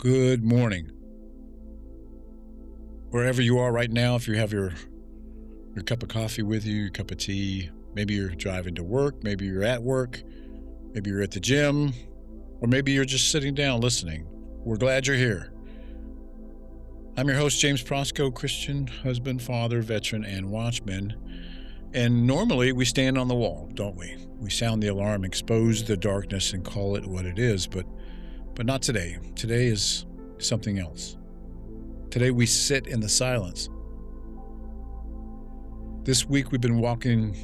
Good morning. Wherever you are right now, if you have your cup of coffee with you, your cup of tea, maybe you're driving to work, maybe you're at work, maybe you're at the gym, or maybe you're just sitting down listening. We're glad you're here. I'm your host, James Prosco, Christian, husband, father, veteran, and watchman. And normally we stand on the wall, don't we? We sound the alarm, expose the darkness, and call it what it is, but not today. Today is something else. Today we sit in the silence. This week we've been walking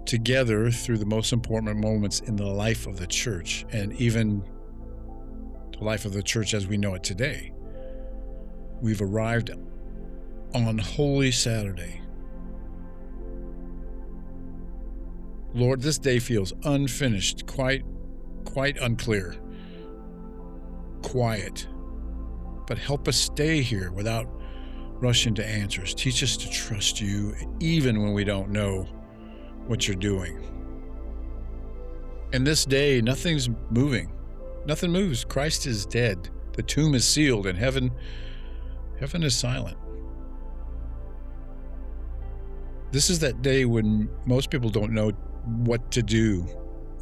together through the most important moments in the life of the church, and even the life of the church as we know it today. We've arrived on Holy Saturday. Lord, this day feels unfinished, quite unclear, quiet. But help us stay here without rushing to answers. Teach us to trust you even when we don't know what you're doing. And this day, nothing's moving. Nothing moves. Christ is dead. The tomb is sealed, and heaven is silent. This is that day when most people don't know what to do.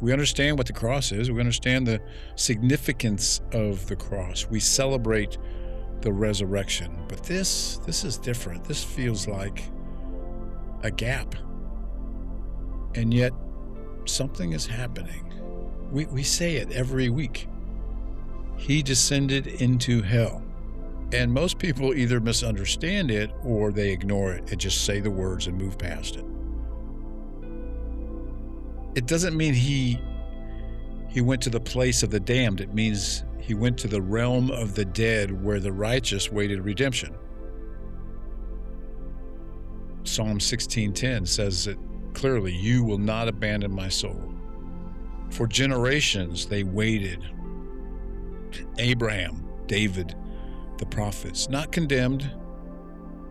We understand what the cross is. We understand the significance of the cross. We celebrate the resurrection. But this is different. This feels like a gap. And yet something is happening. We say it every week. He descended into hell. And most people either misunderstand it or they ignore it and just say the words and move past it. It doesn't mean he went to the place of the damned. It means he went to the realm of the dead where the righteous waited redemption. Psalm 16:10 says it clearly, "You will not abandon my soul." For generations they waited. Abraham, David, the prophets, not condemned,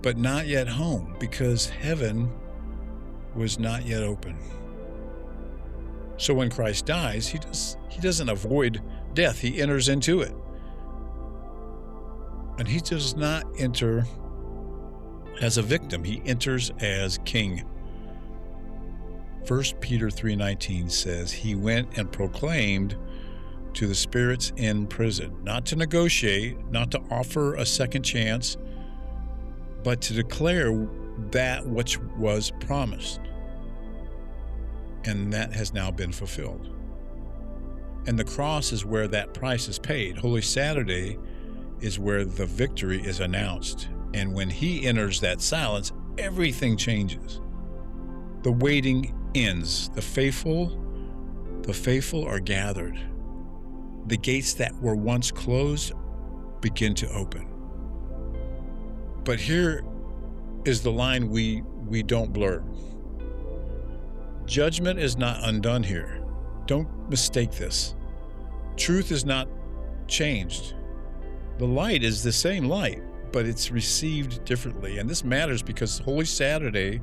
but not yet home, because heaven was not yet open. So when Christ dies, he doesn't avoid death. He enters into it. And he does not enter as a victim. He enters as king. 1 Peter 3:19 says, "He went and proclaimed to the spirits in prison," not to negotiate, not to offer a second chance, but to declare that which was promised. And that has now been fulfilled. And the cross is where that price is paid. Holy Saturday is where the victory is announced. And when he enters that silence, everything changes. The waiting ends. The faithful are gathered. The gates that were once closed begin to open. But here is the line we don't blur. Judgment is not undone here. Don't mistake this. Truth is not changed. The light is the same light, but it's received differently. And this matters because Holy Saturday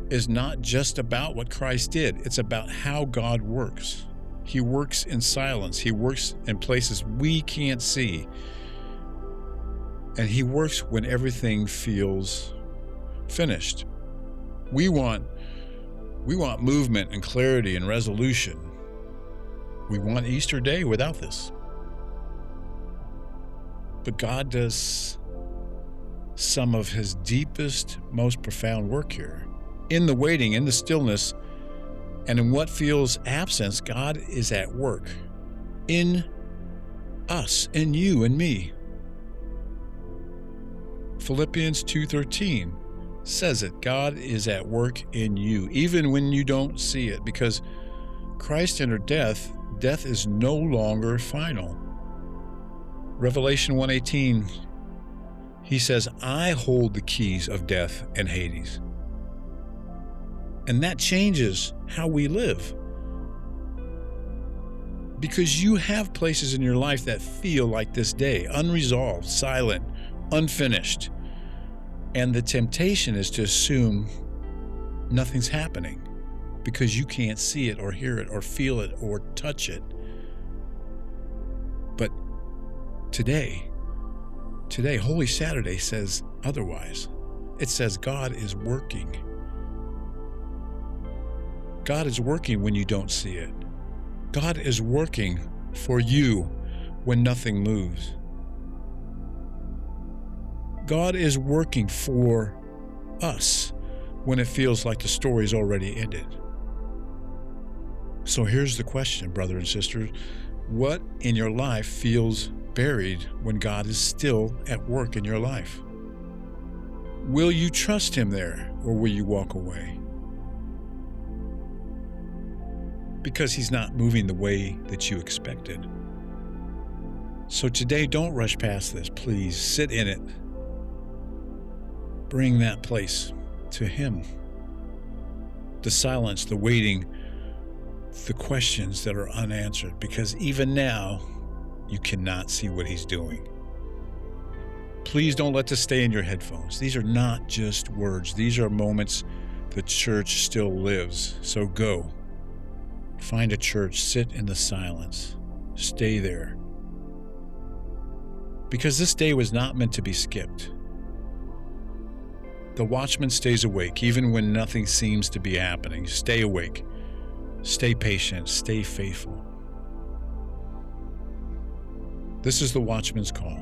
is not just about what Christ did. It's about how God works. He works in silence. He works in places we can't see. And he works when everything feels finished. We want movement and clarity and resolution. We want Easter Day without this. But God does some of his deepest, most profound work here. In the waiting, in the stillness, and in what feels absence, God is at work. In us, in you and me. Philippians 2:13 says it. God is at work in you, even when you don't see it, because Christ entered death. Death is no longer final. Revelation 1:18, he says, "I hold the keys of death and Hades." And that changes how we live. Because you have places in your life that feel like this day, unresolved, silent, unfinished. And the temptation is to assume nothing's happening because you can't see it or hear it or feel it or touch it. But Today, Holy Saturday says otherwise. It says God is working. God is working when you don't see it. God is working for you when nothing moves. God is working for us when it feels like the story's already ended. So here's the question, brother and sister. What in your life feels buried when God is still at work in your life? Will you trust him there, or will you walk away? Because he's not moving the way that you expected. So today, don't rush past this. Please sit in it. Bring that place to him. The silence, the waiting, the questions that are unanswered, because even now, you cannot see what he's doing. Please don't let this stay in your headphones. These are not just words. These are moments the church still lives. So go. Find a church. Sit in the silence. Stay there. Because this day was not meant to be skipped. The watchman stays awake even when nothing seems to be happening. Stay awake. Stay patient. Stay faithful. This is the Watchman's Call.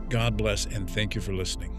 God bless and thank you for listening.